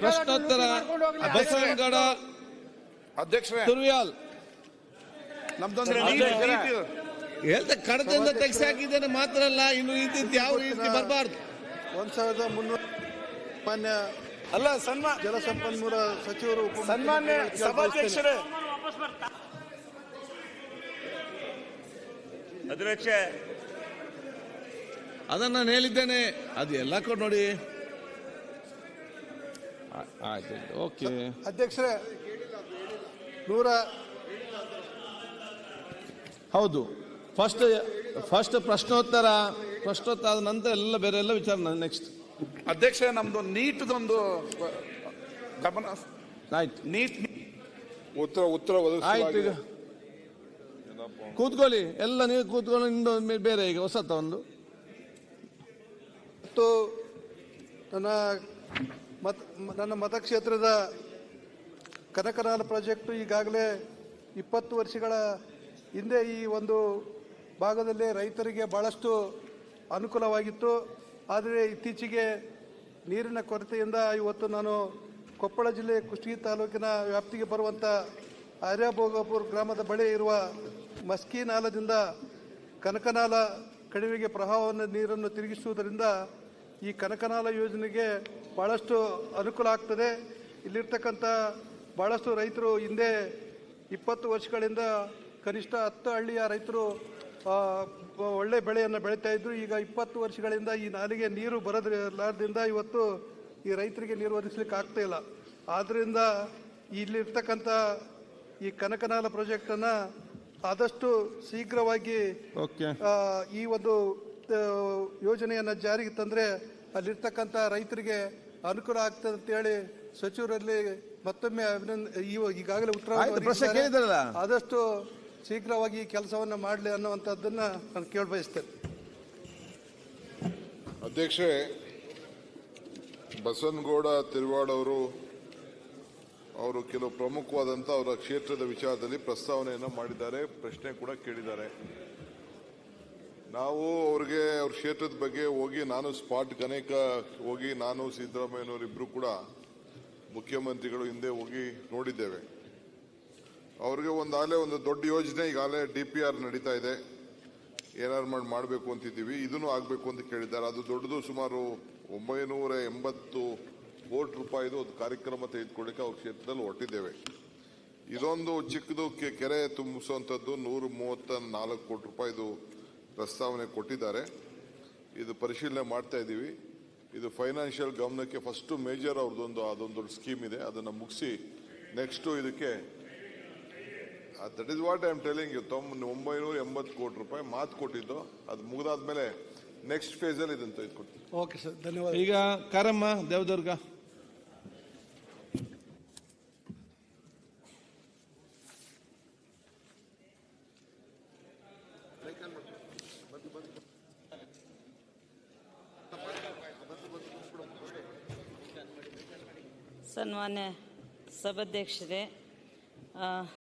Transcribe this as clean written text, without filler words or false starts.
ಪ್ರಶ್ನೋತ್ತರ ಬಸವನಗೌಡ ಅಧ್ಯಕ್ಷರೇ ತುರ್ವಿಯಾಲ್ ನಮ್ದೊಂದು ಹೇಳ್ದೆ ಕಡದಿಂದ ತೆಗೆಸಿ ಹಾಕಿದ್ದೇನೆ ಮಾತ್ರ ಅಲ್ಲ, ಇನ್ನು ಇದ್ದಿದ್ದು ಯಾವ ರೀತಿ ಬರಬಾರ್ದು. 1300 ಮಾನ್ಯ ಅಲ್ಲ ಸನ್ಮಾನ ಜಲಸಂಪನ್ಮೂಲ ಸಚಿವರು ಸನ್ಮಾನ್ಯ ಸಭಾಧ್ಯಕ್ಷರೇ ಅಧ್ಯಕ್ಷ ಅದನ್ನ ನಾನು ಹೇಳಿದ್ದೇನೆ, ಅದು ಎಲ್ಲ ಕೊಡ್ ನೋಡಿ. ಆಯ್ತು, ಓಕೆ ಅಧ್ಯಕ್ಷರೇ 100 ಹೌದು. ಫಸ್ಟ್ ಪ್ರಶ್ನೋತ್ತರ ಆದ ನಂತರ ಎಲ್ಲ ಬೇರೆ ಎಲ್ಲ ವಿಚಾರ. ನೆಕ್ಸ್ಟ್ ಅಧ್ಯಕ್ಷರೇ ನಮ್ದು ನೀಟ್ದೊಂದು ಗಮನ. ಆಯ್ತು, ನೀಟ್ ಉತ್ತರ ಆಯ್ತು. ಈಗ ಕೂತ್ಕೊಳ್ಳಿ, ಎಲ್ಲ ನೀವು ಕೂತ್ಕೊಂಡು ಇಂದು ಬೇರೆ ಈಗ ಹೊಸತ ಒಂದು. ಮತ್ತು ನನ್ನ ಮತಕ್ಷೇತ್ರದ ಕನಕನಾಲ ಪ್ರಾಜೆಕ್ಟು ಈಗಾಗಲೇ 20 ವರ್ಷಗಳ ಹಿಂದೆ ಈ ಒಂದು ಭಾಗದಲ್ಲಿ ರೈತರಿಗೆ ಭಾಳಷ್ಟು ಅನುಕೂಲವಾಗಿತ್ತು. ಆದರೆ ಇತ್ತೀಚೆಗೆ ನೀರಿನ ಕೊರತೆಯಿಂದ ಇವತ್ತು ನಾನು ಕೊಪ್ಪಳ ಜಿಲ್ಲೆ ಕುಷ್ಟಗಿ ತಾಲೂಕಿನ ವ್ಯಾಪ್ತಿಗೆ ಬರುವಂಥ ಆರ್ಯಭೋಗಪುರ ಗ್ರಾಮದ ಬಳಿ ಇರುವ ಮಸ್ಕಿ ನಾಲದಿಂದ ಕನಕನಾಲ ಕಣಿವೆಗೆ ಪ್ರವಾಹವನ್ನು ನೀರನ್ನು ತಿರುಗಿಸುವುದರಿಂದ ಈ ಕನಕನಾಲ ಯೋಜನೆಗೆ ಭಾಳಷ್ಟು ಅನುಕೂಲ ಆಗ್ತದೆ. ಇಲ್ಲಿರ್ತಕ್ಕಂಥ ಭಾಳಷ್ಟು ರೈತರು ಹಿಂದೆ 20 ವರ್ಷಗಳಿಂದ ಕನಿಷ್ಠ 10 ಹಳ್ಳಿಯ ರೈತರು ಒಳ್ಳೆ ಬೆಳೆಯನ್ನು ಬೆಳೀತಾ ಇದ್ರು. ಈಗ 20 ವರ್ಷಗಳಿಂದ ಈ ನಾಲೆಗೆ ನೀರು ಬರೋದ್ರಿಂದ ಇವತ್ತು ಈ ರೈತರಿಗೆ ನೀರು ಒದಗಿಸ್ಲಿಕ್ಕೆ ಆಗ್ತಾ ಇಲ್ಲ. ಆದ್ದರಿಂದ ಇಲ್ಲಿರ್ತಕ್ಕಂಥ ಈ ಕನಕನಾಲ ಪ್ರಾಜೆಕ್ಟನ್ನು ಆದಷ್ಟು ಶೀಘ್ರವಾಗಿ ಈ ಒಂದು ಯೋಜನೆಯನ್ನು ಜಾರಿಗೆ ತಂದರೆ ಅಲ್ಲಿರ್ತಕ್ಕಂಥ ರೈತರಿಗೆ ಅನುಕೂಲ ಆಗ್ತದೆ ಅಂತೇಳಿ ಸಚಿವರಲ್ಲಿ ಮತ್ತೊಮ್ಮೆ ಈಗಾಗಲೇ ಉತ್ತರ ಆದಷ್ಟು ಶೀಘ್ರವಾಗಿ ಕೆಲಸವನ್ನು ಮಾಡಲಿ ಅನ್ನುವಂಥದ್ದನ್ನು ನಾನು ಕೇಳಬಯಸ್ತೇನೆ. ಅಧ್ಯಕ್ಷೆ, ಬಸವನಗೌಡ ತಿರುವಾಡ್ ಅವರು ಕೆಲವು ಪ್ರಮುಖವಾದಂಥ ಅವರ ಕ್ಷೇತ್ರದ ವಿಚಾರದಲ್ಲಿ ಪ್ರಸ್ತಾವನೆಯನ್ನು ಮಾಡಿದ್ದಾರೆ, ಪ್ರಶ್ನೆ ಕೂಡ ಕೇಳಿದ್ದಾರೆ. ನಾವು ಅವ್ರಿಗೆ ಅವ್ರ ಕ್ಷೇತ್ರದ ಬಗ್ಗೆ ಹೋಗಿ ನಾನು ಸ್ಪಾಟ್ಗೆ ಅನೇಕ ಹೋಗಿ ನಾನು ಸಿದ್ದರಾಮಯ್ಯನವರಿಬ್ಬರು ಕೂಡ ಮುಖ್ಯಮಂತ್ರಿಗಳು ಹಿಂದೆ ಹೋಗಿ ನೋಡಿದ್ದೇವೆ. ಅವ್ರಿಗೆ ಒಂದಾಗಲೇ ಒಂದು ದೊಡ್ಡ ಯೋಜನೆ ಈಗಾಗಲೇ DPR ನಡೀತಾ ಇದೆ, ಏನಾರು ಮಾಡಬೇಕು ಅಂತಿದ್ದೀವಿ, ಇದನ್ನು ಆಗಬೇಕು ಅಂತ ಕೇಳಿದ್ದಾರೆ. ಅದು ದೊಡ್ಡದು, ಸುಮಾರು 980 ಕೋಟಿ ರೂಪಾಯಿದು ಒಂದು ಕಾರ್ಯಕ್ರಮ ತೆಗೆದುಕೊಳ್ಳಿಕ್ಕೆ ಅವ್ರ ಕ್ಷೇತ್ರದಲ್ಲಿ ಹೊರಟಿದ್ದೇವೆ. ಇದೊಂದು ಚಿಕ್ಕದು ಕೆರೆ ತುಂಬಿಸುವಂಥದ್ದು 134 ಕೋಟಿ ರೂಪಾಯಿದು ಪ್ರಸ್ತಾವನೆ ಕೊಟ್ಟಿದ್ದಾರೆ. ಇದು ಪರಿಶೀಲನೆ ಮಾಡ್ತಾ ಇದ್ದೀವಿ. ಇದು ಫೈನಾನ್ಷಿಯಲ್ ಗಮನಕ್ಕೆ ಫಸ್ಟ್ ಮೇಜರ್ ಅವ್ರದ್ದೊಂದು ಅದೊಂದು ದೊಡ್ಡ ಸ್ಕೀಮ್ ಇದೆ, ಅದನ್ನು ಮುಗಿಸಿ ನೆಕ್ಸ್ಟು ಇದಕ್ಕೆ that is what I am telling you. 980 ಕೋಟಿ ರೂಪಾಯಿ ಮಾತು ಕೊಟ್ಟಿದ್ದು, ಅದು ಮುಗಿದಾದ್ಮೇಲೆ ನೆಕ್ಸ್ಟ್ ಫೇಸಲ್ಲಿ ಇದನ್ನು ತೆಗೆದುಕೊಡ್ತೀವಿ. ಓಕೆ ಸರ್, ಧನ್ಯವಾದ. ಈಗ ಕಾರಮ್ಮ ದೇವದುರ್ಗ. ಸನ್ಮಾನ್ಯ ಸಭಾಧ್ಯಕ್ಷರೇ,